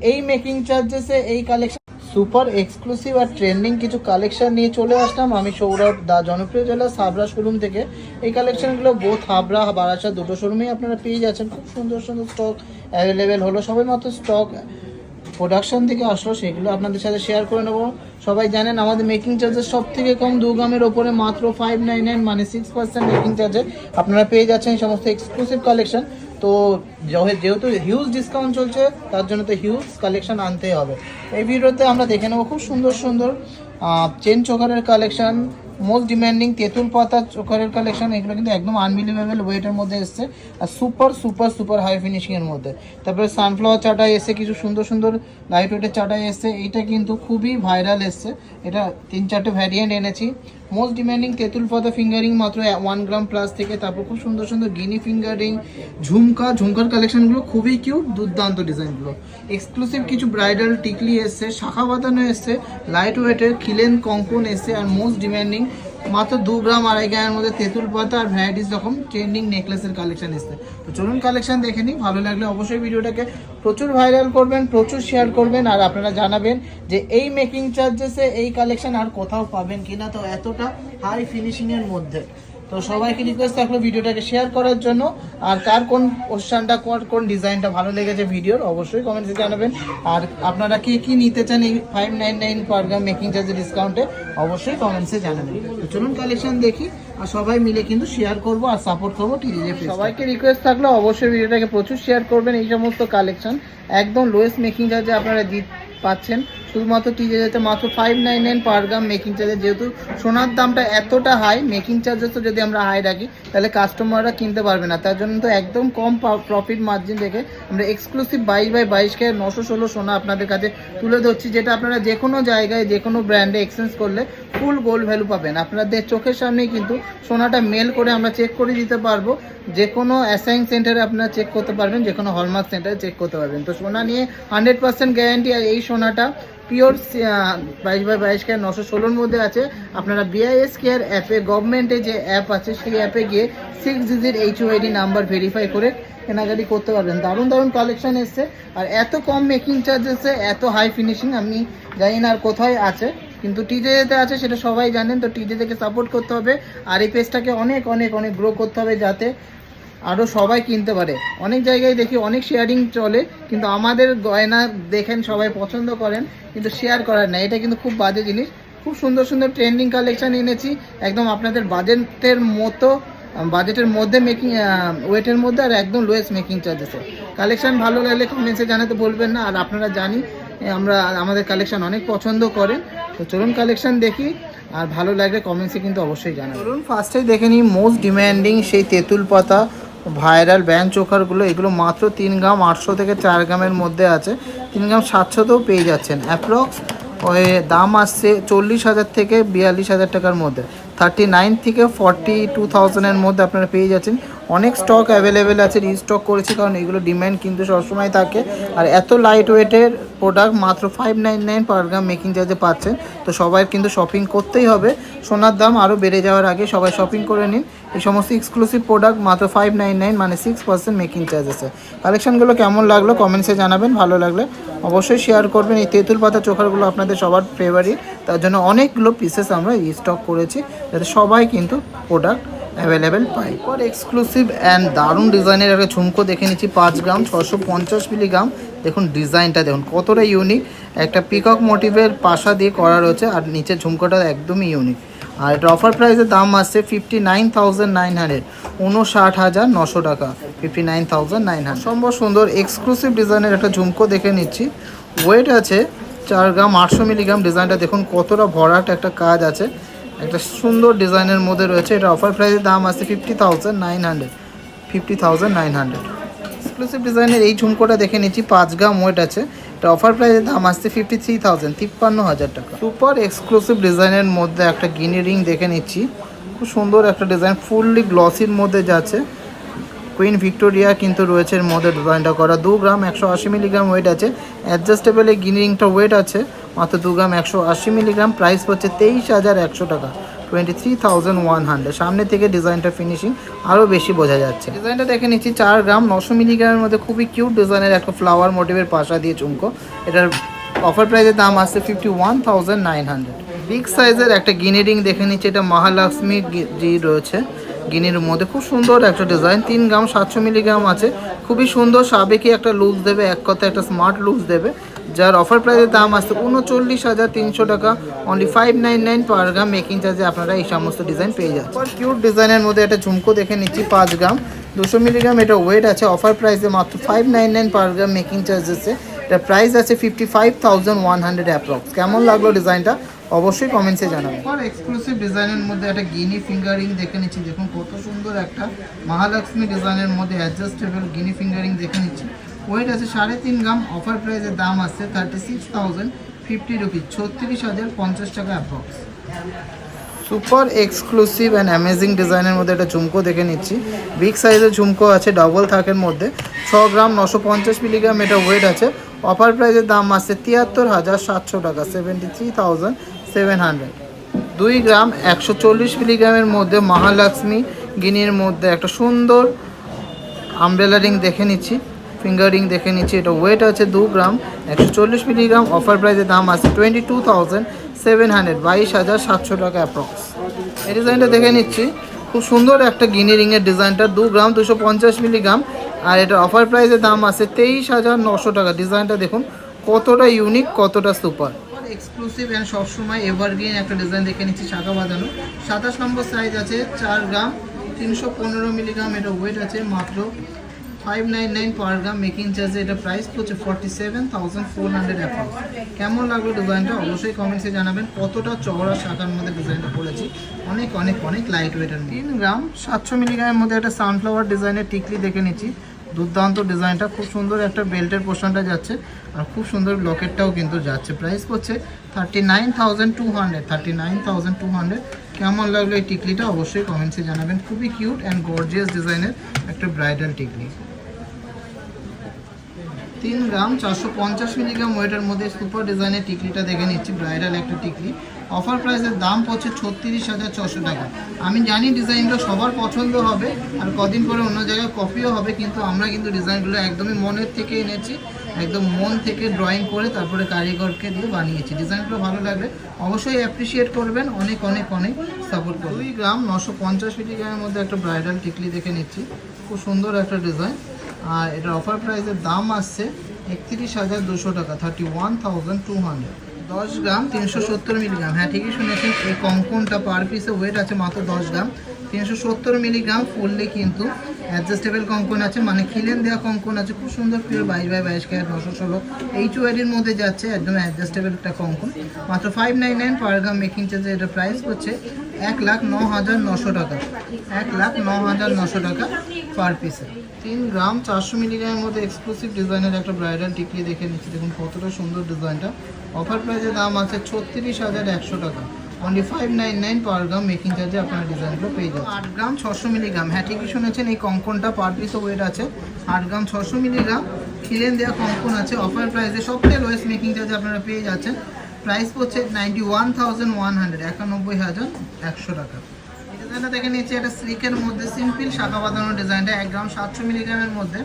এই মেকিং চার্জেসে এই collection super exclusive আর trending কিছু কালেকশন নিয়ে চলে আসলাম আমি সৌরভ দা জনপ্রিয় জেলা হাবড়া শোরুম থেকে। এই কালেকশনগুলো বোথ হাবড়া বারাসাত দুটো শোরুমেই আপনারা পেয়ে যাচ্ছেন। খুব সুন্দর সুন্দর স্টক অ্যাভেলেবেল হলো, সবাই মাত্র স্টক প্রোডাকশন থেকে আসলো, সেগুলো আপনাদের সাথে শেয়ার করে নেবো। সবাই জানেন আমাদের মেকিং চার্জেস সব থেকে কম 2 গ্রামের ওপরে মাত্র 599 মানে 6% মেকিং চার্জে আপনারা পেয়ে যাচ্ছেন এই সমস্ত এক্সক্লুসিভ কালেকশন। তো যেহেতু হিউজ ডিসকাউন্ট চলছে তার জন্য তো হিউজ কালেকশন আনতেই হবে। এই ভিডিওতে আমরা দেখে নেবো খুব সুন্দর সুন্দর চেন চোকারের কালেকশন, মোস্ট ডিমান্ডিং তেঁতুল পাতা চোকারের কালেকশন। এগুলো কিন্তু একদম আনবিলিভেবল ওয়েটের মধ্যে এসছে আর সুপার সুপার সুপার হাই ফিনিশিংয়ের মধ্যে। তারপরে সানফ্লাওয়ার চাটাই এসছে, কিছু সুন্দর সুন্দর লাইট ওয়েটের চাটাই এসছে। এইটা কিন্তু খুবই ভাইরাল এসছে, এটা 3-4টে ভ্যারিয়েন্ট এনেছি। মোস্ট ডিমান্ডিং তেঁতুল পাতা ফিঙ্গারিং মাত্র 1 গ্রাম প্লাস থেকে। তারপর খুব সুন্দর সুন্দর গিনি ফিঙ্গারিং, ঝুমকার কালেকশনগুলো খুবই কিউট, দুর্দান্ত ডিজাইনগুলো। এক্সক্লুসিভ কিছু ব্রাইডাল টিকলি এসছে, শাখা বাঁধানো এসছে, লাইট ওয়েটের খিলেন কঙ্কন এসছে। আর মোস্ট ডিমান্ডিং মাত্র 2 গ্রাম 2.5 গ্রামের মধ্যে তেঁতুল পাতা আর ভ্যারাইটিস রকম ট্রেন্ডিং নেকলেসের কালেকশন এসছে। তো চলুন কালেকশন দেখে নিই। ভালো লাগলে অবশ্যই ভিডিওটাকে প্রচুর ভাইরাল করবেন, প্রচুর শেয়ার করবেন, আর আপনারা জানাবেন যে এই মেকিং চার্জেসে এই কালেকশন আর কোথাও পাবেন কিনা, তো এতটা হাই ফিনিশিংয়ের মধ্যে। তো সবাইকে রিকোয়েস্ট থাকলো ভিডিওটাকে শেয়ার করার জন্য। আর কার কোন পোর্শনটা কোন ডিজাইনটা ভালো লেগেছে ভিডিওর অবশ্যই কমেন্টসে জানাবেন। আর আপনারা কে কি নিতে চান এই 599 পার গ্রাম মেকিং চার্জের ডিসকাউন্টে অবশ্যই কমেন্টসে জানাবেন। তো চলুন কালেকশন দেখি, আর সবাই মিলে কিন্তু শেয়ার করবো আর সাপোর্ট করবো টিজে। সবাইকে রিকোয়েস্ট থাকলো অবশ্যই ভিডিওটাকে প্রচুর শেয়ার করবেন। এই সমস্ত কালেকশন একদম লোয়েস্ট মেকিং চার্জে আপনারা পাচ্ছেন শুধুমাত্র টিজে যেতে মাত্র 599 পার গ্রাম মেকিং চার্জে। যেহেতু সোনার দামটা এতটা হাই, মেকিং চার্জেস তো যদি আমরা হাই রাখি তাহলে কাস্টমাররা কিনতে পারবে না, তার জন্য তো একদম কম প্রফিট মার্জিন রেখে আমরা এক্সক্লুসিভ 22/22 916 সোনা আপনাদের কাছে তুলে ধরছি, যেটা আপনারা যে কোনো জায়গায় যে কোনো ব্র্যান্ডে এক্সচেঞ্জ করলে ফুল গোল্ড ভ্যালু পাবেন। আপনাদের চোখের সামনেই কিন্তু সোনাটা মেল করে আমরা চেক করে দিতে পারবো। যে কোনো অ্যাসাইন সেন্টারে আপনারা চেক করতে পারবেন, যে কোনো হলমার্ক সেন্টারে চেক করতে পারবেন। তো সোনা নিয়ে 100% গ্যারান্টি। আর এই সোনাটা পিওর 22/22 916 মধ্যে আছে। আপনারা BIS কেয়ার অ্যাপে, গভর্নমেন্টে যে অ্যাপ আছে সেই অ্যাপে গিয়ে 6 ডিজিট HOID নাম্বার ভেরিফাই করে কেনাকাটি করতে পারবেন। দারুণ দারুণ কালেকশন এসছে, আর এত কম মেকিং চার্জেসে এত হাই ফিনিশিং আমি জানি না আর কোথায় আছে, কিন্তু টিজেতে আছে সেটা সবাই জানেন। তো টিজে থেকে সাপোর্ট করতে হবে, আর এই পেজটাকে অনেক অনেক অনেক গ্রো করতে হবে যাতে আরও সবাই কিনতে পারে। অনেক জায়গায় দেখি অনেক শেয়ারিং চলে, কিন্তু আমাদের গয়না দেখেন সবাই পছন্দ করেন কিন্তু শেয়ার করার না, এটা কিন্তু খুব বাজে জিনিস। খুব সুন্দর সুন্দর ট্রেন্ডিং কালেকশন এনেছি একদম আপনাদের বাজেটের মধ্যে মেকিং ওয়েটের মধ্যে, আর একদম লোয়েস্ট মেকিং চার্জেসে। কালেকশন ভালো লাগলে কমেন্টসে জানাতে বলবেন না, আর আপনারা জানি আমাদের কালেকশন অনেক পছন্দ করেন। তো চলুন কালেকশন দেখি, আর ভালো লাগলে কমেন্টসে কিন্তু অবশ্যই জানাবেন। চলুন ফার্স্টেই দেখে নিই মোস্ট ডিমান্ডিং সেই তেঁতুল পাতা ভাইরাল ব্যান্ড চোকারগুলো। এগুলো মাত্র 3 গ্রাম 800 থেকে 4 গ্রামের মধ্যে আছে, 3 গ্রাম 700তেও পেয়ে যাচ্ছেন। অ্যাপ্রক্স ওই দাম আসছে 40,000 থেকে 42,000 টাকার মধ্যে। 39 থেকে 42,000-এর মধ্যে আপনারা পেয়ে যাচ্ছেন। অনেক স্টক অ্যাভেলেবেল আছে, রিস্টক করেছি কারণ এগুলো ডিম্যান্ড কিন্তু সবসময় থাকে। আর এত লাইট ওয়েটের প্রোডাক্ট মাত্র 599 পার গ্রাম মেকিং চার্জে পাচ্ছেন। তো সবাই কিন্তু শপিং করতেই হবে, সোনার দাম আরও বেড়ে যাওয়ার আগে সবাই শপিং করে নিন। এই সমস্ত এক্সক্লুসিভ প্রোডাক্ট মাত্র 599 মানে 6% মেকিং চার্জেসে। কালেকশনগুলো কেমন লাগলো কমেন্টসে জানাবেন, ভালো লাগলে অবশ্যই শেয়ার করবেন। এই তেঁতুল পাতা চোখারগুলো আপনাদের সবার ফেভারিট, তার জন্য অনেকগুলো পিসেস আমরা রিস্টক করেছি যাতে সবাই কিন্তু প্রোডাক্ট অ্যাভেলেবেল পাই। পর এক্সক্লুসিভ অ্যান্ড দারুণ ডিজাইনের একটা ঝুমকো দেখে নিচ্ছি 5 গ্রাম 650 মিলিগ্রাম। দেখুন ডিজাইনটা দেখুন কতটা ইউনিক, একটা পিকক মোটিভের পাশা দিয়ে করা রয়েছে, আর নিচের ঝুমকোটা একদমই ইউনিক। আর এটা অফার প্রাইসের দাম আসছে 59,900, 59,900 টাকা, 59,900। সম্ভব সুন্দর এক্সক্লুসিভ ডিজাইনের একটা ঝুমকো দেখে নিচ্ছি। ওয়েট আছে 4 গ্রাম 800 মিলিগ্রাম। ডিজাইনটা দেখুন কতটা ভরাট একটা কাজ আছে, একটা সুন্দর ডিজাইনের মধ্যে রয়েছে। এটা অফার প্রাইসের দাম আসছে 50,900, 50,900। এক্সক্লুসিভ ডিজাইনের এই ঝুমকোটা দেখে নিচ্ছি 5 গ্রাম ওয়েট আছে। এটা অফার প্রাইসের দাম আসছে 53,000, 53,000 টাকা। সুপার এক্সক্লুসিভ ডিজাইনের মধ্যে একটা গিনি রিং দেখে নিচ্ছি, খুব সুন্দর একটা ডিজাইন, ফুললি গ্লসির মধ্যে যাচ্ছে। কুইন ভিক্টোরিয়া কিন্তু রয়েছে এর মধ্যে ডিজাইনটা করা। 2 গ্রাম 180 মিলিগ্রাম ওয়েট আছে। অ্যাডজাস্টেবল এই গিনি রিংটা ওয়েট আছে মাত্র 2 গ্রাম 180 মিলিগ্রাম। প্রাইস হচ্ছে 23,100 টাকা, 23,100। সামনে থেকে ডিজাইনটা ফিনিশিং আরও বেশি বোঝা যাচ্ছে। ডিজাইনটা দেখে নিচ্ছি 4 গ্রাম 900 মিলিগ্রামের মধ্যে খুবই কিউট ডিজাইনের একটা ফ্লাওয়ার মোটিভের পাশা দিয়ে ঝুমকো। এটার অফার প্রাইসের দাম আসছে 51,900। বিগ সাইজের একটা গিনি রিং দেখে নিচ্ছি, এটা মহালক্ষ্মী জি রয়েছে গিনির মধ্যে, খুব সুন্দর একটা ডিজাইন। 3 গ্রাম 700 মিলিগ্রাম আছে, খুবই সুন্দর সাবেকি একটা লুক দেবে, এক কথা একটা স্মার্ট লুক দেবে, যার অফার প্রাইসের দাম আসছে 39,300 টাকা। অনলি 599 পার গ্রাম মেকিং চার্জে আপনারা এই সমস্ত ডিজাইন পেয়ে যাচ্ছেন। কিউট ডিজাইনের মধ্যে একটা ঝুমকো দেখে নিচ্ছি 5 গ্রাম 200 মিলিগ্রাম, এটা ওয়েট আছে। অফার প্রাইসে মাত্র 599 পার গ্রাম মেকিং চার্জেসে, এটা প্রাইস আছে 55,100 অ্যাপ্রক্স। কেমন লাগলো ডিজাইনটা অবশ্যই কমেন্টসে জানাবেন। আর এক্সক্লুসিভ ডিজাইনের মধ্যে একটা গিনি ফিঙ্গারিং দেখে নিচ্ছি, দেখুন কত সুন্দর একটা মহালক্ষ্মী ডিজাইনের মধ্যে অ্যাডজাস্টেবল গিনি ফিঙ্গারিং দেখে নিচ্ছি। ওয়েট আছে 3.5 গ্রাম। অফার প্রাইসের দাম আসছে 36,050 রুপিস, 36,050 টাকা approx. Super exclusive and amazing ডিজাইনের মধ্যে একটা ঝুমকো দেখে নিচ্ছি। বিগ সাইজের ঝুমকো আছে, ডাবল থাকের মধ্যে, 6 গ্রাম 950 মিলিগ্রাম এটা ওয়েট আছে। অফার প্রাইসের দাম আসছে 73,700 টাকা, 73,700। 2 গ্রাম 140 মিলিগ্রামের মধ্যে মহালক্ষ্মী গিনির মধ্যে একটা সুন্দর আমব্রেলা রিং দেখে নিচ্ছি, ফিঙ্গার রিং দেখে নিচ্ছি, এটা ওয়েট আছে 2 গ্রাম 140 মিলিগ্রাম। অফার প্রাইসের দাম আছে 22,700, 22,700 টাকা অ্যাপ্রক্স। এই ডিজাইনটা দেখে নিচ্ছি, খুব সুন্দর একটা গিনি রিংয়ের ডিজাইনটা, 2 গ্রাম 250 মিলিগ্রাম, আর এটা অফার প্রাইসের দাম আছে 23,900 টাকা। ডিজাইনটা দেখুন কতটা ইউনিক, কতটা সুপার এক্সক্লুসিভ অ্যান্ড সবসময় এভারগ্রিন একটা ডিজাইন দেখে নিচ্ছি, শাখা বাঁধানো, 27 নম্বর সাইজ আছে, 4 গ্রাম 315 মিলিগ্রাম, এটা ওয়েট আছে মাত্র 599 পার গ্রাম মেকিং চার্জে, এটা প্রাইস হচ্ছে 47,400 অ্যাপ্রক্স। কেমন লাগলো ডিজাইনটা অবশ্যই কমেন্টসে জানাবেন। কতটা চওড়া শাখার মধ্যে ডিজাইনটা করেছি, অনেক অনেক অনেক লাইট ওয়েটের। 3 গ্রাম 700 মিলিগ্রামের মধ্যে একটা সানফ্লাওয়ার ডিজাইনের টিকলি দেখে নিচ্ছি, দুর্দান্ত ডিজাইনটা, খুব সুন্দর একটা বেল্টের পোর্শনটা যাচ্ছে, আর খুব সুন্দর লকেটটাও কিন্তু যাচ্ছে। প্রাইস হচ্ছে 39,200, 39,200। কেমন লাগলো এই টিকলিটা অবশ্যই কমেন্টসে জানাবেন। খুবই কিউট অ্যান্ড গর্জিয়াস ডিজাইনের একটা ব্রাইডাল টিকলি। 3 গ্রাম 450 মিলিগ্রাম ওয়েটের মধ্যে সুপার ডিজাইনের টিকলিটা দেখে নিচ্ছি, ব্রাইডাল একটা টিকলি। অফার প্রাইসের দাম পড়ছে 36,600 টাকা। আমি জানি ডিজাইনগুলো সবার পছন্দ হবে আর কদিন পরে অন্য জায়গায় কপিও হবে, কিন্তু আমরা কিন্তু ডিজাইনগুলো একদমই মনের থেকে এনেছি, একদম মন থেকে ড্রয়িং করে তারপরে কারিগরকে দিয়ে বানিয়েছি। ডিজাইনগুলো ভালো লাগলে অবশ্যই অ্যাপ্রিসিয়েট করবেন, অনেক অনেক অনেক সাপোর্ট করবেন। 2 গ্রাম 950 মিলিগ্রামের মধ্যে একটা ব্রাইডাল টিকলি দেখে নিচ্ছি, খুব সুন্দর একটা ডিজাইন, আর এটার অফার প্রাইসের দাম আসছে 31,200 টাকা, 31,200। 10 গ্রাম 370 মিলিগ্রাম, হ্যাঁ ঠিকই শুনেছেন, এই কঙ্কনটা পার পিসে ওয়েট আছে মাত্র 10 গ্রাম 370 মিলিগ্রাম। ফুললে কিন্তু অ্যাডজাস্টেবল কঙ্কন আছে, মানে খিলেন দেওয়া কঙ্কন আছে, খুব সুন্দর পিওর 22/22 ক্যারেট 916 HOAD-এর মধ্যে যাচ্ছে, একদম অ্যাডজাস্টেবল একটা কঙ্কন, মাত্র 599 পার গ্রাম মেকিং চার্জে, এটা প্রাইস হচ্ছে 1,09,900 টাকা, 1,09,900 টাকা পার পিসে। 3 গ্রাম 400 মিলিগ্রামের মধ্যে এক্সক্লুসিভ ডিজাইনের একটা ব্রাইডাল টিকলি দেখে নিচ্ছি, দেখুন কতটা সুন্দর ডিজাইনটা। অফার প্রাইসের দাম আছে 36,100 টাকা, অনলি 599 পার গ্রাম মেকিং চার্জে আপনারা ডিজাইনগুলো পেয়ে যাবেন। 8 গ্রাম 600 মিলিগ্রাম, হ্যাঁ ঠিকই শুনেছেন, এই কঙ্কনটা পার পিসে ওয়েট আছে 8 গ্রাম 600 মিলিগ্রাম, খিলেন দেওয়া কঙ্কন আছে। অফার প্রাইসে সবথেকে লোয়েস্ট মেকিং চার্জে আপনারা পেয়ে যাচ্ছেন। প্রাইস হচ্ছে 91,100, 91,100 টাকা। ডিজাইনটা দেখে নিচ্ছি, এটা সিল্কের মধ্যে সিম্পল শাখা বাঁধানো ডিজাইনটা, 1 গ্রাম 700 মিলিগ্রামের মধ্যে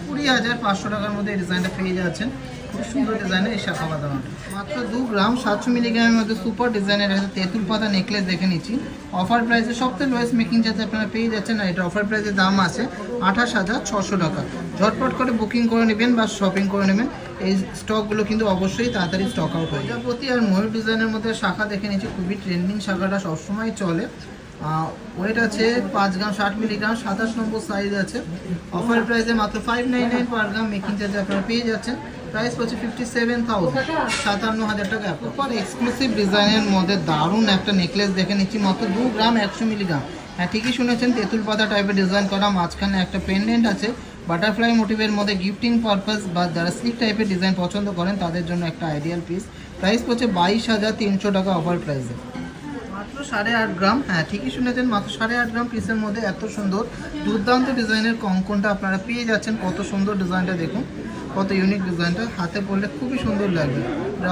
20,500 টাকার মধ্যে এই ডিজাইনটা পেয়ে যাচ্ছেন। খুব সুন্দর ডিজাইনের এই শাখা বাঁধানোটা, মাত্র 2 গ্রাম 700 মিলিগ্রামের মধ্যে সুপার ডিজাইনের একটা তেঁতুল পাতা নেকলেস দেখে নিচ্ছি। অফার প্রাইসে সবথেকে লোয়েস্ট মেকিং চার্জে আপনারা পেয়ে যাচ্ছেন, আর এটা অফার প্রাইসের দাম আছে 28,600 টাকা। ঝটপট করে বুকিং করে নেবেন বা শপিং করে নেবেন, এই স্টকগুলো কিন্তু অবশ্যই তাড়াতাড়ি স্টক আউট হয়। প্রজাপতি আর ময়ূর ডিজাইনের মধ্যে শাখা দেখে নিচ্ছি, খুবই ট্রেন্ডিং শাখাটা, সবসময় চলে। ওয়েট আছে 5 গ্রাম 60 মিলিগ্রাম, 27 নম্বর সাইজ আছে। অফার প্রাইসে মাত্র 599 পার গ্রাম মেকিং চার্জে আপনারা পেয়ে যাচ্ছেন। প্রাইস হচ্ছে 57,000, 57,000 টাকা। পর এক্সক্লুসিভ ডিজাইনের মধ্যে দারুণ একটা নেকলেস দেখে নিচ্ছি, মাত্র 2 গ্রাম 100 মিলিগ্রাম, হ্যাঁ ঠিকই শুনেছেন, তেঁতুল পাতা টাইপের ডিজাইন করা, মাঝখানে একটা পেন্ডেন্ট আছে বাটারফ্লাই মোটিভের মধ্যে, গিফটিং পারপাস বা যারা স্লিক টাইপের ডিজাইন পছন্দ করেন তাদের জন্য একটা আইডিয়াল পিস। প্রাইস হচ্ছে 22,300 টাকা অফার প্রাইসে। মাত্র 8.5 গ্রাম, হ্যাঁ ঠিকই শুনেছেন, মাত্র 8.5 গ্রাম পিসের মধ্যে এত সুন্দর দুর্দান্ত ডিজাইনের কঙ্কনটা আপনারা পেয়ে যাচ্ছেন। কত সুন্দর ডিজাইনটা দেখুন, কত ইউনিক ডিজাইনটা, হাতে পরলে খুবই সুন্দর লাগবে।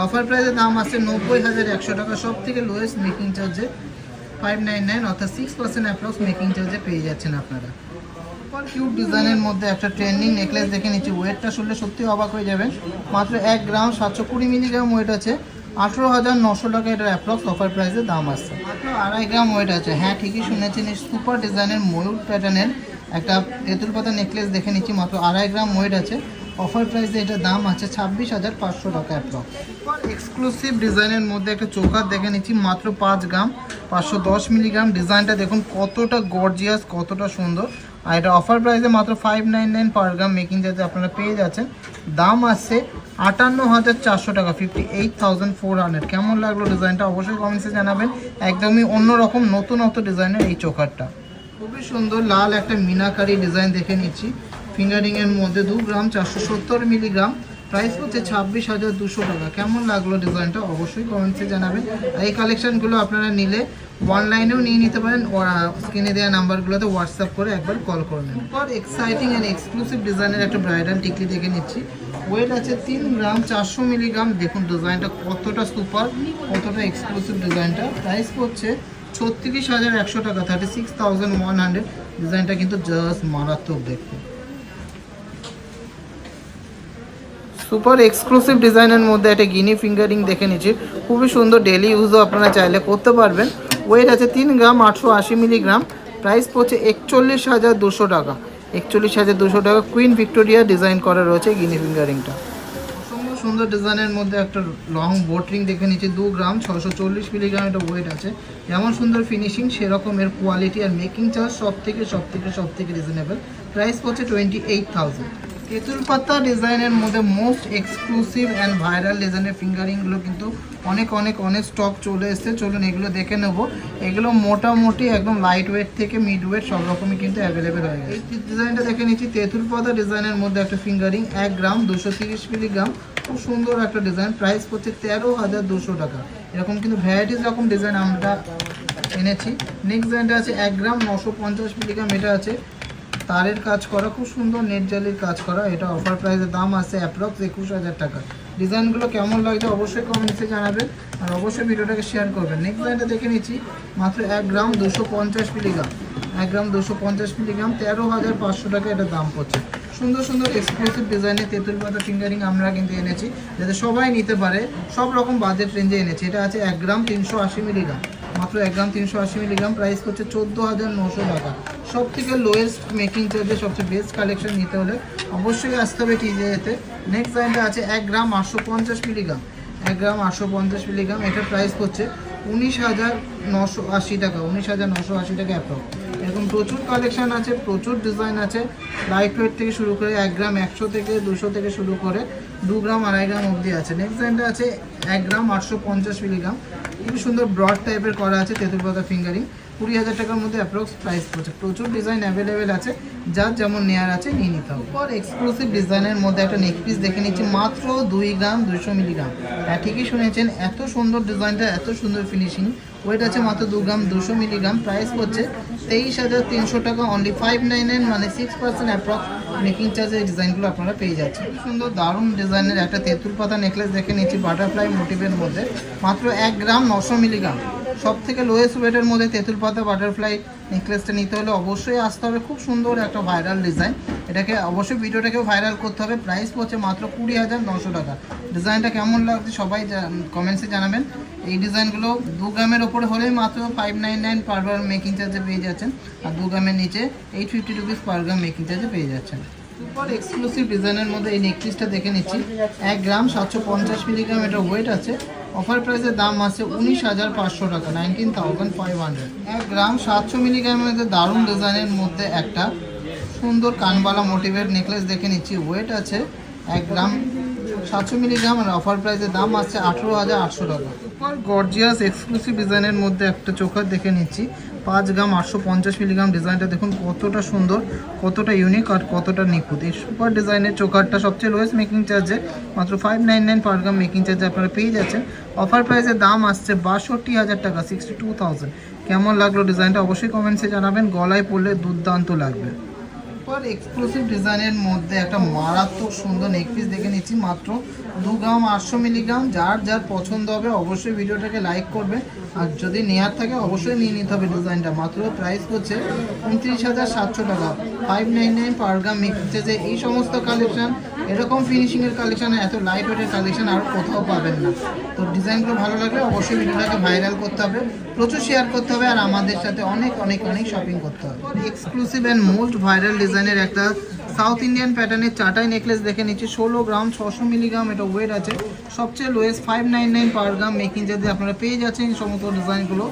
অফার প্রাইসের দাম আছে 90,100 টাকা, সব থেকে লোয়েস্ট মেকিং চার্জে 599 অর্থাৎ 6% অ্যাপ্রক্স মেকিং চার্জে পেয়ে যাচ্ছেন আপনারা। সুপার কিউট ডিজাইনের মধ্যে একটা ট্রেন্ডিং নেকলেস দেখে নিচ্ছি। ওয়েটটা শুনলে সত্যি অবাক হয়ে যাবেন। মাত্র 1 গ্রাম 720 মিলিগ্রাম ওয়েট আছে, 18,900 টাকা এটার অ্যাপ্রক্স অফার প্রাইসে দাম আসছে। মাত্র 2.5 গ্রাম ওয়েট আছে। হ্যাঁ, ঠিকই শুনেছেন, এই সুপার ডিজাইনের ময়ূর প্যাটার্নের একটা তেঁতুল পাতা নেকলেস দেখে নিচ্ছি। মাত্র 2.5 গ্রাম ওয়েট আছে, অফার প্রাইসে এটার দাম আছে 26,500 টাকা অ্যাপ্রক্স। এক্সক্লুসিভ ডিজাইনের মধ্যে একটা চোকার দেখে নিচ্ছি। মাত্র 5 গ্রাম 510 মিলিগ্রাম। ডিজাইনটা দেখুন কতটা গর্জিয়াস, কতটা সুন্দর। আর এটা অফার প্রাইসে মাত্র 599 পার গ্রাম মেকিং চার্জে আপনারা পেয়ে যাচ্ছেন। দাম আসছে 58,400 টাকা, 58,400। কেমন লাগলো ডিজাইনটা অবশ্যই কমেন্টসে জানাবেন। একদমই অন্যরকম নতুনত্ব ডিজাইনের এই চোকারটা খুবই সুন্দর। লাল একটা মিনাকারি ডিজাইন দেখে নিচ্ছি ফিঙ্গারিংয়ের মধ্যে। 2 গ্রাম 470 মিলিগ্রাম, প্রাইস হচ্ছে 26,200 টাকা। কেমন লাগলো ডিজাইনটা অবশ্যই কমেন্টসে জানাবেন। এই কালেকশানগুলো আপনারা নিলে অনলাইনেও নিয়ে নিতে পারেন, স্ক্রিনে দেওয়া নাম্বারগুলোতে হোয়াটসঅ্যাপ করে একবার কল করে নেন। পর এক্সাইটিং অ্যান্ড এক্সক্লুসিভ ডিজাইনের একটা ব্রাইডাল টিকলি দেখে নিচ্ছি। ওয়েট আছে 3 গ্রাম 400 মিলিগ্রাম। দেখুন ডিজাইনটা কতটা সুপার, কতটা এক্সক্লুসিভ ডিজাইনটা। প্রাইস হচ্ছে 36,100 টাকা, 36,100। ডিজাইনটা কিন্তু জাস্ট মারাত্মক দেখতে। সুপার এক্সক্লুসিভ ডিজাইনের মধ্যে একটা গিনি ফিঙ্গারিং দেখে নিচ্ছি। খুবই সুন্দর, ডেলি ইউজও আপনারা চাইলে করতে পারবেন। ওয়েট আছে 3 গ্রাম 880 মিলিগ্রাম। প্রাইস পড়ছে 41,200 টাকা, 41,200 টাকা। কুইন ভিক্টোরিয়া ডিজাইন করা রয়েছে গিনি ফিঙ্গারিংটা। সুন্দর সুন্দর ডিজাইনের মধ্যে একটা লং বোটরিং দেখে নিচ্ছি। 2 গ্রাম 640 মিলিগ্রাম এটা ওয়েট আছে। যেমন সুন্দর ফিনিশিং সেরকম এর কোয়ালিটি আর মেকিং চার্জ সব থেকে রিজনেবল। প্রাইস পড়ছে 28,000। তেঁতুল পাতা ডিজাইনের মধ্যে মোস্ট এক্সক্লুসিভ অ্যান্ড ভাইরাল ডিজাইনের ফিঙ্গারিংগুলো কিন্তু অনেক স্টক চলে এসেছে। চলুন এগুলো দেখে নেবো। এগুলো মোটামুটি একদম লাইট ওয়েট থেকে মিড ওয়েট সব রকমই কিন্তু অ্যাভেলেবেল হয়ে গেছে। এই ডিজাইনটা দেখে নিচ্ছি তেঁতুল পাতা ডিজাইনের মধ্যে একটা ফিঙ্গারিং। 1 গ্রাম 230 মিলিগ্রাম। খুব সুন্দর একটা ডিজাইন। প্রাইস পড়ছে 13,200 টাকা। এরকম কিন্তু ভ্যারাইটিস রকম ডিজাইন আমরা এনেছি। নেক্সট ডিজাইনটা আছে 1 গ্রাম 950 মিলিগ্রাম। এটা আছে তারের কাজ করা, খুব সুন্দর নেট জালির কাজ করা। এটা অফার প্রাইসের দাম আছে অ্যাপ্রক্স 21,000 টাকা। ডিজাইনগুলো কেমন লাগছে অবশ্যই কমেন্টসে জানাবেন আর অবশ্যই ভিডিওটাকে শেয়ার করবেন। নেক্সট ডিজাইনটা দেখে নিচ্ছি। মাত্র 1 গ্রাম 250 মিলিগ্রাম। 1 গ্রাম 250 মিলিগ্রাম, 13,500 টাকা এটা দাম পড়ছে। সুন্দর সুন্দর এক্সক্লুসিভ ডিজাইনের তেঁতুল পাতা ফিঙ্গারিং আমরা কিন্তু এনেছি যাতে সবাই নিতে পারে, সব রকম বাজেট রেঞ্জে এনেছি। এটা আছে 1 গ্রাম 380 মিলিগ্রাম। মাত্র 1 গ্রাম 380 মিলিগ্রাম। প্রাইস হচ্ছে 14,900 টাকা। সব থেকে লোয়েস্ট মেকিং চার্জে সবচেয়ে বেস্ট কালেকশন নিতে হলে অবশ্যই আসতে হবে টিজেতে। নেক্সট ডিজাইনটা আছে 1 গ্রাম 850 মিলিগ্রাম। 1 গ্রাম 850 মিলিগ্রাম। এটার প্রাইস হচ্ছে 19,980 টাকা, 19,980 টাকা অ্যাপ্রক্স। এরকম প্রচুর কালেকশান আছে, প্রচুর ডিজাইন আছে। লাইট ওয়েট থেকে শুরু করে 1 গ্রাম 100 থেকে 200 থেকে শুরু করে 2 গ্রাম 2.5 গ্রাম অবধি আছে। নেক্সট ডিজাইনটা আছে 1 গ্রাম 850 মিলিগ্রাম। খুবই সুন্দর ব্রড টাইপের করা আছে তেঁতুল পাতা ফিঙ্গারিং। 20,000 টাকার মধ্যে অ্যাপ্রক্স প্রাইস পড়ছে। প্রচুর ডিজাইন অ্যাভেলেবেল আছে, যার যেমন নেওয়ার আছে নিয়ে নিতে হবে। পর এক্সক্লুসিভ ডিজাইনের মধ্যে একটা নেক পিস দেখে নিচ্ছি। মাত্র 2 গ্রাম 200 মিলিগ্রাম। হ্যাঁ, ঠিকই শুনেছেন, এত সুন্দর ডিজাইনটা, এত সুন্দর ফিনিশিং। ওয়েট আছে মাত্র 2 গ্রাম 200 মিলিগ্রাম। প্রাইস পড়ছে 23,300 টাকা, অনলি 599, মানে 6% অ্যাপ্রক্স মেকিং চার্জে এই ডিজাইনগুলো আপনারা পেয়ে যাচ্ছেন। খুব সুন্দর দারুণ ডিজাইনের একটা তেঁতুল পাতা নেকলেস দেখে নিচ্ছি বাটারফ্লাই মোটিভের মধ্যে। মাত্র 1 গ্রাম 900 মিলিগ্রাম। সব থেকে লোয়েস্ট ওয়েটের মধ্যে তেঁতুল পাতা বাটারফ্লাই নেকলেসটা নিতে হলে অবশ্যই আসতে হবে। খুব সুন্দর একটা ভাইরাল ডিজাইন। এটাকে অবশ্যই ভিডিওটাকেও ভাইরাল করতে হবে। প্রাইস পড়ছে মাত্র 20,900 টাকা। ডিজাইনটা কেমন লাগছে সবাই কমেন্টসে জানাবেন। এই ডিজাইনগুলো 2 গ্রামের ওপরে হলেই মাত্র 599 পার গ্রাম মেকিং চার্জে পেয়ে যাচ্ছেন, আর 2 গ্রামের নিচে 850 রুপিস পার গ্রাম মেকিং চার্জে পেয়ে যাচ্ছেন। সুপার এক্সক্লুসিভ ডিজাইনের মধ্যে এই নেকপিসটা দেখে নিচ্ছি। 1 গ্রাম 750 মিলিগ্রাম এটা ওয়েট আছে। অফার প্রাইসের দাম আছে 19,500 টাকা, 19,500। 1 গ্রাম 700 মিলিগ্রামের মধ্যে দারুণ ডিজাইনের মধ্যে একটা সুন্দর কানবালা মোটিভের নেকলেস দেখে নিচ্ছি। ওয়েট আছে 1 গ্রাম 700 মিলিগ্রাম আর অফার প্রাইসের দাম আছে 18,800 টাকা। সুপার গর্জিয়াস এক্সক্লুসিভ ডিজাইনের মধ্যে একটা চোকার দেখে নিচ্ছি। 5 গ্রাম 850 মিলিগ্রাম। ডিজাইনটা দেখুন কতটা সুন্দর, কতটা ইউনিক আর কতটা নিখুঁত। এই সুপার ডিজাইনের চোকারটা সবচেয়ে লোয়েস্ট মেকিং চার্জে মাত্র 599 পার গ্রাম মেকিং চার্জে আপনারা পেয়ে যাচ্ছেন। অফার প্রাইসের দাম আসছে 62,000 টাকা, 62,000। কেমন লাগলো ডিজাইনটা অবশ্যই কমেন্টসে জানাবেন। গলায় পড়লে দুর্দান্ত লাগবে। সুপার এক্সক্লুসিভ ডিজাইনের মধ্যে একটা মারাত্মক সুন্দর নেক পিস দেখে নিচ্ছি, মাত্র 2 গ্রাম 800 মিলিগ্রাম। যার যার পছন্দ হবে অবশ্যই ভিডিওটাকে লাইক করবে, আর যদি নেওয়ার থাকে অবশ্যই নিয়ে নিতে হবে। ডিজাইনটা মাত্র প্রাইস হচ্ছে 29,700 টাকা, 599 পার গ্রাম। মিক্সে যে এই সমস্ত কালেকশন, এরকম ফিনিশিংয়ের কালেকশন, এত লাইট ওয়েটের কালেকশন আর কোথাও পাবেন না। তো ডিজাইনগুলো ভালো লাগলে অবশ্যই ভিডিওটাকে ভাইরাল করতে হবে, প্রচুর শেয়ার করতে হবে, আর আমাদের সাথে অনেক অনেক অনেক শপিং করতে হবে। এক্সক্লুসিভ অ্যান্ড মোস্ট ভাইরাল ডিজাইনের একটা সাউথ ইন্ডিয়ান প্যাটার্নের চাটাই নেকলেস দেখে নিচ্ছি, 16 গ্রাম 600 মিলিগ্রাম এটা ওয়েট আছে। সবচেয়ে লোয়েস্ট 599 পার গ্রাম মেকিং চার্জে আপনারা পেয়ে যাচ্ছেন এই সমস্ত ডিজাইনগুলো।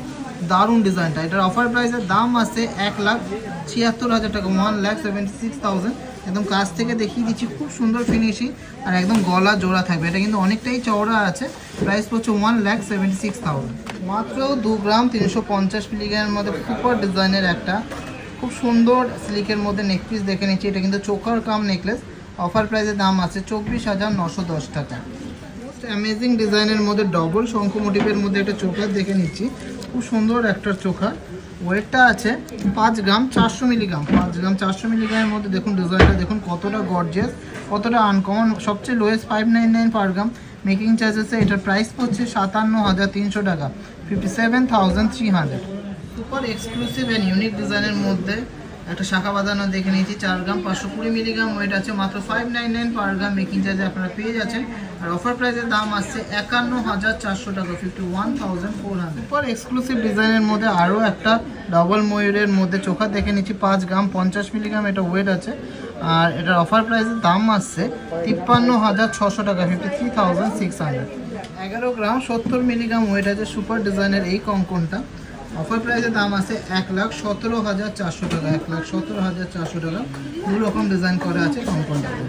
দারুণ ডিজাইনটা, এটার অফার প্রাইসের দাম আছে 1,76,000 টাকা, 1,76,000। একদম কাছ থেকে দেখিয়ে দিচ্ছি, খুব সুন্দর ফিনিশিং আর একদম গলা জোড়া থাকবে। এটা কিন্তু অনেকটাই চওড়া আছে। প্রাইস পড়ছে 1,76,000। মাত্র 2 গ্রাম 350 মিলিগ্রামের মধ্যে সুপার ডিজাইনের একটা খুব সুন্দর সিল্কের মধ্যে নেকপিস দেখে নিচ্ছি। এটা কিন্তু চোকার কাম নেকলেস। অফার প্রাইসের দাম আছে 24,910 টাকা। মোস্ট অ্যামেজিং ডিজাইনের মধ্যে ডবল শঙ্খ মোটিভের মধ্যে একটা চোকার দেখে নিচ্ছি, খুব সুন্দর একটা চোখা। ওয়েটটা আছে 5 গ্রাম 400 মিলিগ্রাম। 5 গ্রাম 400 মিলিগ্রামের মধ্যে দেখুন ডিজাইনটা, দেখুন কতটা গর্জিয়াস, কতটা আনকমন। সবচেয়ে লোয়েস্ট 599 পার গ্রাম মেকিং চার্জেসে এটার প্রাইস পড়ছে 57,300 টাকা, 57,300। সুপার এক্সক্লুসিভ অ্যান্ড ইউনিক ডিজাইনের মধ্যে একটা শাখা বাঁধানো দেখে নিয়েছি, 4 গ্রাম 520 মিলিগ্রাম ওয়েট আছে, মাত্র 599 পার গ্রাম মেকিং চার্জে আপনারা পেয়ে যাচ্ছেন। আর অফার প্রাইসের দাম আসছে 51,400 টাকা, 51,400। সুপার এক্সক্লুসিভ ডিজাইনের মধ্যে আরও একটা ডবল ময়ূরের মধ্যে চোখা দেখে নিচ্ছি, 5 গ্রাম 50 মিলিগ্রাম এটা ওয়েট আছে। আর এটার অফার প্রাইসের দাম আসছে 53,600 টাকা, 53,600। 11 গ্রাম 70 মিলিগ্রাম ওয়েট আছে সুপার ডিজাইনের এই কঙ্কনটা। অফার প্রাইসের দাম আছে 1,17,400 টাকা, 1,17,400 টাকা। দু রকম ডিজাইন করা আছে কঙ্কনটাতে।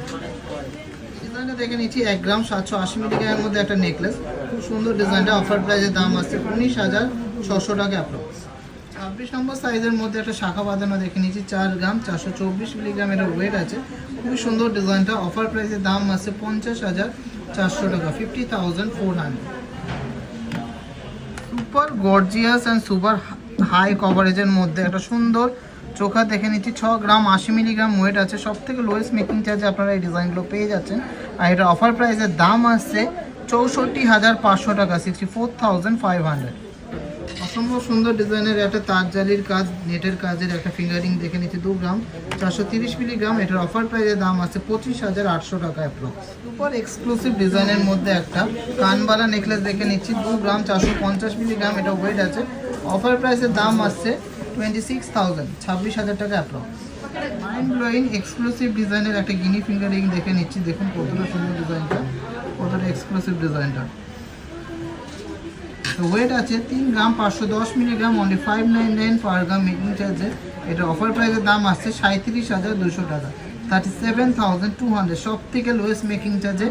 ডিজাইনটা দেখে নিচ্ছি 1 গ্রাম 780 মিলিগ্রামের মধ্যে একটা নেকলেস, খুব সুন্দর ডিজাইনটা। অফার প্রাইসের দাম আছে 19,600 টাকা অ্যাপ্রক্স। 26 নম্বর সাইজের মধ্যে একটা শাখা বাঁধানো দেখে নিচ্ছি, 4 গ্রাম 424 মিলিগ্রাম এটা ওয়েট আছে, খুবই সুন্দর ডিজাইনটা। অফার প্রাইসের দাম আছে 50,400 টাকা, 50,400। Super gorgeous and super high কভারেজের মধ্যে একটা সুন্দর চোখা দেখে নিচ্ছি, 6 গ্রাম 80 মিলিগ্রাম ওয়েট আছে। সব থেকে লোয়েস্ট মেকিং চার্জে আপনারা এই ডিজাইনগুলো পেয়ে যাচ্ছেন। আর এটা অফার প্রাইসের দাম আসছে 64,500 টাকা, 64,500। অসম্ভব সুন্দর ডিজাইনের একটা তার জালির কাজ, নেটের কাজের একটা ফিঙ্গারিং দেখে নিচ্ছি, 2 গ্রাম 430 মিলিগ্রাম এটার অফার প্রাইসের দাম আছে 25,800 টাকা অ্যাপ্রক্স। সুপার এক্সক্লুসিভ ডিজাইনের মধ্যে একটা কানবালা নেকলেস দেখে নিচ্ছি, 2 গ্রাম 450 মিলিগ্রাম এটা ওয়েট আছে। অফার প্রাইসের দাম আসছে 26,000, 26,000 টাকা অ্যাপ্রক্স। মাইন্ড ব্লোয়িং এক্সক্লুসিভ ডিজাইনের একটা গিনি ফিঙ্গারিং দেখে নিচ্ছি, দেখুন কতটা সুন্দর ডিজাইনটা, কতটা এক্সক্লুসিভ ডিজাইনটা। ওয়েট আছে 3 গ্রাম 510 মিলিগ্রাম, অনলি 599 পার গ্রাম মেকিং চার্জে। এটা অফার প্রাইসের দাম আসছে 37,200 টাকা, 37,200। সব থেকে লোয়েস্ট মেকিং চার্জে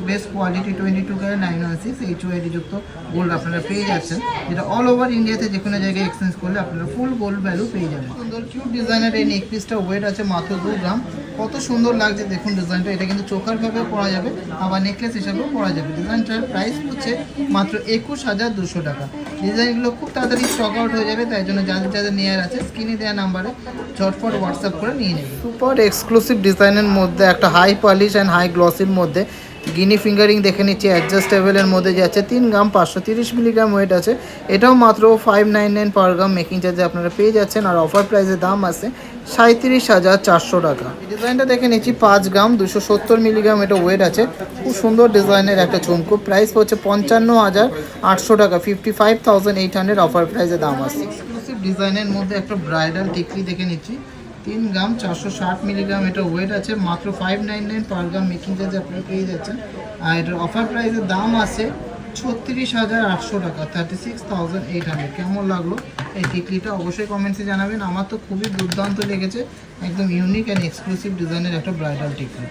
বেস্ট কোয়ালিটি 22 ক্যারেট 916 HOID যুক্ত গোল্ড আপনারা পেয়ে যাচ্ছেন, যেটা অল ওভার ইন্ডিয়াতে যে কোনো জায়গায় এক্সচেঞ্জ করলে আপনারা ফুল গোল্ড ভ্যালু পেয়ে যাবেন। সুন্দর কিউট ডিজাইনের এই নেক পিসটা ওয়েট আছে মাত্র 2 গ্রাম। কত সুন্দর লাগছে দেখুন ডিজাইনটা। এটা কিন্তু চোখার ভাবেও পরা যাবে, আবার নেকলেস হিসাবেও পরা যাবে। ডিজাইনটার প্রাইস হচ্ছে মাত্র 21,200 টাকা। ডিজাইনগুলো খুব তাড়াতাড়ি স্টক আউট হয়ে যাবে, তাই জন্য যাদের যাদের নেওয়ার আছে স্ক্রিনে দেওয়া নাম্বারে ঝটপট হোয়াটসঅ্যাপ করে নিয়ে নেবে। সুপার এক্সক্লুসিভ ডিজাইনের মধ্যে একটা হাই পলিশ অ্যান্ড হাই গ্লসির মধ্যে গিনি ফিঙ্গারিং দেখে নিচ্ছি, অ্যাডজাস্টেবলের মধ্যে যাচ্ছে, 3 গ্রাম 530 মিলিগ্রাম ওয়েট আছে। এটাও মাত্র 599 পার গ্রাম মেকিং চার্জে আপনারা পেয়ে যাচ্ছেন। আর অফার প্রাইসের দাম আছে 37,400 টাকা। ডিজাইনটা দেখে নিচ্ছি 5 গ্রাম 270 মিলিগ্রাম এটা ওয়েট আছে, খুব সুন্দর ডিজাইনের একটা ঝুমকো। প্রাইস হচ্ছে 55,800 টাকা, 55,800। অফার প্রাইসের দাম আছে। এক্সক্লুসিভ ডিজাইনের মধ্যে একটা ব্রাইডাল টিকলি দেখে নিচ্ছি, 3 গ্রাম 460 মিলিগ্রাম এটা ওয়েট আছে, মাত্র 599 পার গ্রাম মেকিং চার্জে আপনারা পেয়ে যাচ্ছেন। আর এটার অফার প্রাইসের দাম আছে 36,800 টাকা, 36,800। কেমন লাগলো এই টিকলিটা অবশ্যই কমেন্টসে জানাবেন। আমার তো খুবই দুর্দান্ত লেগেছে, একদম ইউনিক অ্যান্ড এক্সক্লুসিভ ডিজাইনের একটা ব্রাইডাল টিকলি।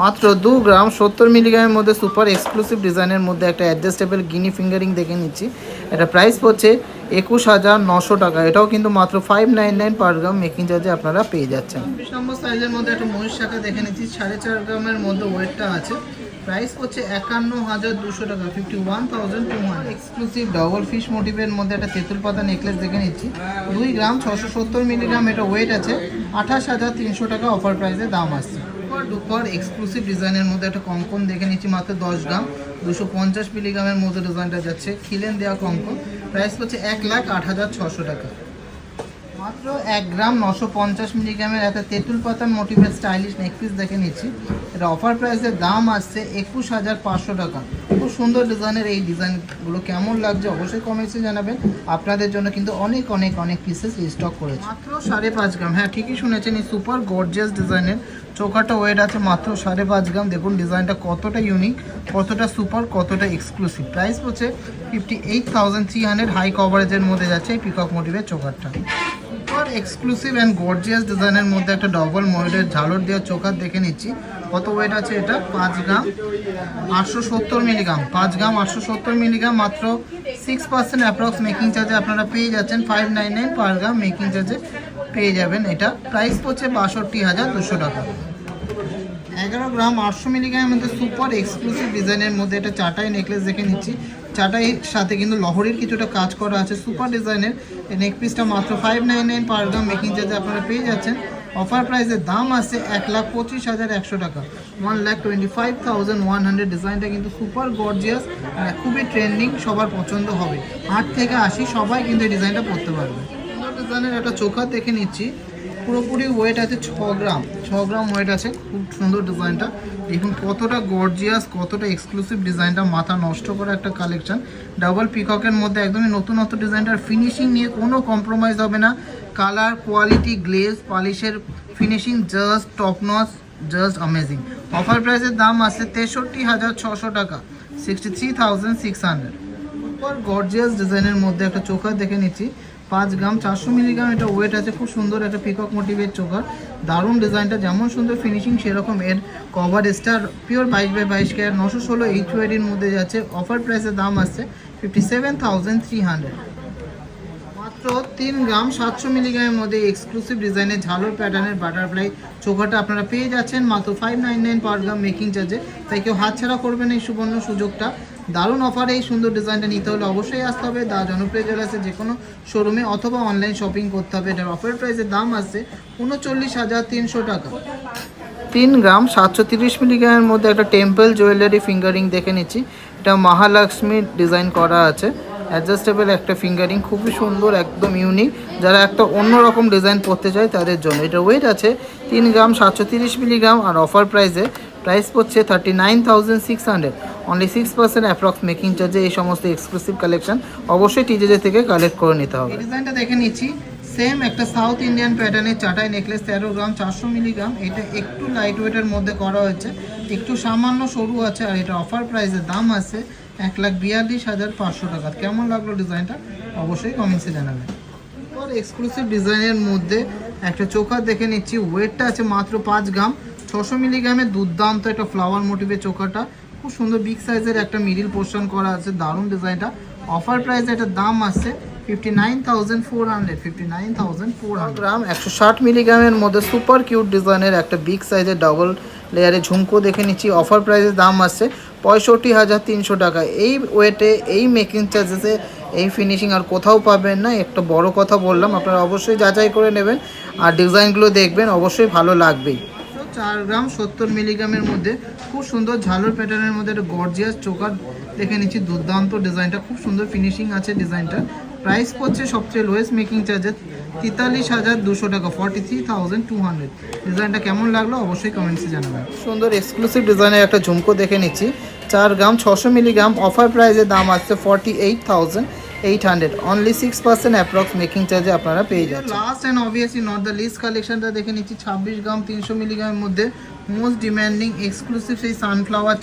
মাত্র 2 গ্রাম 70 মিলিগ্রামের মধ্যে সুপার এক্সক্লুসিভ ডিজাইনের মধ্যে একটা অ্যাডজাস্টেবল গিনি ফিঙ্গারিং দেখে নিচ্ছি। এটা প্রাইস পড়ছে 21,900 টাকা। এটাও কিন্তু মাত্র 599 পার গ্রাম মেকিং চার্জে আপনারা পেয়ে যাচ্ছেন। 20 নম্বর সাইজের মধ্যে একটা মহিষ শাখা দেখে নিচ্ছি, 4.5 গ্রামের মধ্যে ওয়েটটা আছে। প্রাইস হচ্ছে 51,200 টাকা, 51,200। এক্সক্লুসিভ ডবল ফিশ মোটিভের মধ্যে একটা তেঁতুল পাতা নেকলেস দেখে নিচ্ছি, 2 গ্রাম 670 মিলিগ্রাম, এটা ওয়েট আছে, 28,300 টাকা অফার প্রাইসে দাম আসছে। ডুপার এক্সক্লুসিভ ডিজাইনের মধ্যে একটা কঙ্কন দেখে নিচ্ছি, মাত্র 10 গ্রাম 250 মিলিগ্রামের মধ্যে ডিজাইনটা যাচ্ছে, খিলেন দেওয়া কঙ্কন, প্রাইস হচ্ছে 1,08,600 টাকা। মাত্র 1 গ্রাম 950 মিলিগ্রামের একটা তেঁতুল পাতার মোটিভের স্টাইলিশ নেকপিস দেখে নিচ্ছি, এটা অফার প্রাইসের দাম আসছে 21,500 টাকা। খুব সুন্দর ডিজাইনের এই ডিজাইনগুলো কেমন লাগছে অবশ্যই কমেন্টসে জানাবেন। আপনাদের জন্য কিন্তু অনেক অনেক অনেক পিসেস স্টক করেছে। মাত্র 5.5 গ্রাম, হ্যাঁ ঠিকই শুনেছেন, এই সুপার গর্জিয়াস ডিজাইনের চোকাটা ওয়েট আছে মাত্র 5.5 গ্রাম। দেখুন ডিজাইনটা কতটা ইউনিক, কতটা সুপার, কতটা এক্সক্লুসিভ। প্রাইস হচ্ছে 58,300, হাই কভারেজের মধ্যে যাচ্ছে এই পিকক মোটিভের চোকারটা। সুপার এক্সক্লুসিভ অ্যান্ড গর্জিয়াস ডিজাইনের মধ্যে একটা ডবল ময়ূরের ঝালর দেওয়া চোকার দেখে নিচ্ছি, কত ওয়েট আছে এটা, 5 গ্রাম 870 মিলিগ্রাম, 5 গ্রাম 870 মিলিগ্রাম, মাত্র 6% অ্যাপ্রক্স মেকিং চার্জে আপনারা পেয়ে যাচ্ছেন, 599 পার গ্রাম মেকিং চার্জে পেয়ে যাবেন এটা। প্রাইস পড়ছে 62,200 টাকা। 11 গ্রাম 800 মিলিগ্রামের মধ্যে সুপার এক্সক্লুসিভ ডিজাইনের মধ্যে এটা চাটাই নেকলেস দেখে নিচ্ছি, চাটাইয়ের সাথে কিন্তু লহরির কিছুটা কাজ করা আছে, সুপার ডিজাইনের এই নেকপিসটা মাত্র 599 পার গ্রাম মেকিং চার্জে আপনারা পেয়ে যাচ্ছেন। অফার প্রাইসের দাম আছে 1,25,100 টাকা, 1,25,100। ডিজাইনটা কিন্তু সুপার গর্জিয়াস, খুবই ট্রেন্ডিং, সবার পছন্দ হবে। 8 থেকে 80 সবাই কিন্তু এই ডিজাইনটা পরতে পারবে। সুন্দর ডিজাইনের একটা চোখা দেখে নিচ্ছি, পুরোপুরি ওয়েট আছে 6 গ্রাম, 6 গ্রাম ওয়েট আছে। খুব সুন্দর ডিজাইনটা, দেখুন কতটা গর্জিয়াস, কতটা এক্সক্লুসিভ ডিজাইনটা, মাথা নষ্ট করা একটা কালেকশন। ডাবল পিককের মধ্যে একদমই নতুনত্ব ডিজাইনটার ফিনিশিং নিয়ে কোনো কম্প্রোমাইজ হবে না, কালার, কোয়ালিটি, গ্লেজ, পলিশের finishing just top notch, just amazing. Offer প্রাইসের দাম আছে 63,600 টাকা, 63,600। সুপার গর্জিয়াস ডিজাইনের মধ্যে একটা চোখা দেখে নিচ্ছি, 5 গ্রাম 400 মিলিগ্রাম, এটা ওয়েট আছে। খুব সুন্দর একটা পিকক মোটিভের চোকার, দারুণ ডিজাইনটা, যেমন সুন্দর ফিনিশিং সেরকম এর cover star, pure 22/22 carat, 916 HYD এর মধ্যে যাচ্ছে। অফার প্রাইসের দাম আসছে 57,300। মাত্র 3 গ্রাম 700 মিলিগ্রামের মধ্যে এক্সক্লুসিভ ডিজাইনের ঝালর প্যাটার্নের বাটারফ্লাই চোখাটা আপনারা পেয়ে যাচ্ছেন মাত্র 599 পার গ্রাম মেকিং চার্জে। তাই কেউ হাতছাড়া করবেন এই সুবর্ণ সুযোগটা। দারুণ অফারে এই সুন্দর ডিজাইনটা নিতে হলে অবশ্যই আসতে হবে দা জনপ্রিয় জুয়েলার্সে, যে কোনো শোরুমে অথবা অনলাইন শপিং করতে হবে। এটার অফার প্রাইসের দাম আসছে 39,300 টাকা। 3 গ্রাম 730 মিলিগ্রামের মধ্যে একটা টেম্পল জুয়েলারি ফিঙ্গারিং দেখে নিচ্ছি, এটা মহালক্ষ্মীর ডিজাইন করা আছে, অ্যাডজাস্টেবল একটা ফিঙ্গারিং, খুবই সুন্দর, একদম ইউনিক। যারা একটা অন্যরকম ডিজাইন পরতে চায় তাদের জন্য। এটা ওয়েট আছে 3 গ্রাম 730 মিলিগ্রাম, আর অফার প্রাইস পড়ছে 39,600, অনলি 6% অ্যাপ্রক্স মেকিং চার্জে এই সমস্ত এক্সক্লুসিভ কালেকশন অবশ্যই টিজেজে থেকে কালেক্ট করে নিতে হবে। এই ডিজাইনটা দেখে নিচ্ছি, সেম একটা সাউথ ইন্ডিয়ান প্যাটার্নের চাটাই নেকলেস, 13 গ্রাম 400 মিলিগ্রাম, এটা একটু লাইট ওয়েটের মধ্যে করা হয়েছে, একটু সামান্য সরু আছে, আর এটা অফার প্রাইসের দাম আছে 1,42,500 টাকা। কেমন লাগলো ডিজাইনটা অবশ্যই কমেন্টসে জানাবেন। আর এক্সক্লুসিভ ডিজাইনের মধ্যে একটা চোখা দেখে নিচ্ছি, ওয়েটটা আছে মাত্র 5 গ্রাম 600 মিলিগ্রামের, দুর্দান্ত একটা ফ্লাওয়ার মোটিভের চোখাটা, খুব সুন্দর বিগ সাইজের একটা মিডিল পোর্শন করা আছে, দারুণ ডিজাইনটা। অফার প্রাইস এটার দাম আসছে 59,400, 59,400 গ্রাম 160 মিলিগ্রামের মধ্যে সুপার কিউট ডিজাইনের একটা বিগ সাইজের ডাবল লেয়ারে ঝুমকো দেখে নিচ্ছি। অফার প্রাইসের দাম আসছে 65,300 টাকা। এই ওয়েটে, এই মেকিং চার্জেসে, এই ফিনিশিং আর কোথাও পাবেন না। একটা বড় কথা বললাম, আপনারা অবশ্যই যাচাই করে নেবেন আর ডিজাইনগুলো দেখবেন, অবশ্যই ভালো লাগবেই। 4 গ্রাম 70 মিলিগ্রামের মধ্যে খুব সুন্দর ঝালর প্যাটার্নের মধ্যে একটা গর্জিয়াস চোকার দেখে নিচ্ছি, দুর্দান্ত ডিজাইনটা, খুব সুন্দর ফিনিশিং আছে ডিজাইনটা। প্রাইস পড়ছে সবচেয়ে লোয়েস্ট মেকিং চার্জে 43,200 টাকা, 43,200। ডিজাইনটা কেমন লাগলো অবশ্যই কমেন্টসে জানাবেন। সুন্দর এক্সক্লুসিভ ডিজাইনের একটা ঝুমকো দেখে নিচ্ছি, 4 গ্রাম 600 মিলিগ্রাম, অফার প্রাইসের দাম আসছে 48,800, অনলি 6% অ্যাপ্রক্স মেকিং চার্জে আপনারা পেয়ে যাচ্ছেন। Last and obviously not the least কালেকশনটা দেখে নিচ্ছি, 26 গ্রাম 300 মিলিগ্রামের মধ্যে মোস্ট ডিম্যান্ডিং এক্সক্লুসিভ সেই সানফ্লাওয়ার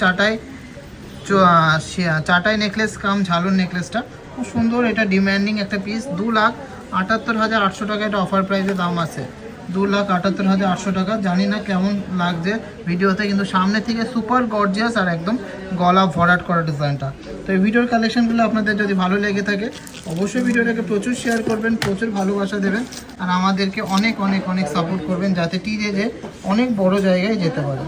চাটাই নেকলেস কাম ঝালর নেকলেসটা, খুব সুন্দর, এটা ডিম্যান্ডিং একটা পিস, 2,78,800 টাকা এটা অফার প্রাইসের দাম আছে, 2,78,800 টাকা। জানি না কেমন লাগছে ভিডিওতে, কিন্তু সামনে থেকে সুপার গর্জিয়াস আর একদম গলা ভরাট করা ডিজাইনটা। তো এই ভিডিওর কালেকশনগুলো আপনাদের যদি ভালো লেগে থাকে অবশ্যই ভিডিওটাকে প্রচুর শেয়ার করবেন, প্রচুর ভালোবাসা দেবেন, আর আমাদেরকে অনেক অনেক অনেক সাপোর্ট করবেন, যাতে টিজে অনেক বড় জায়গায় যেতে পারে।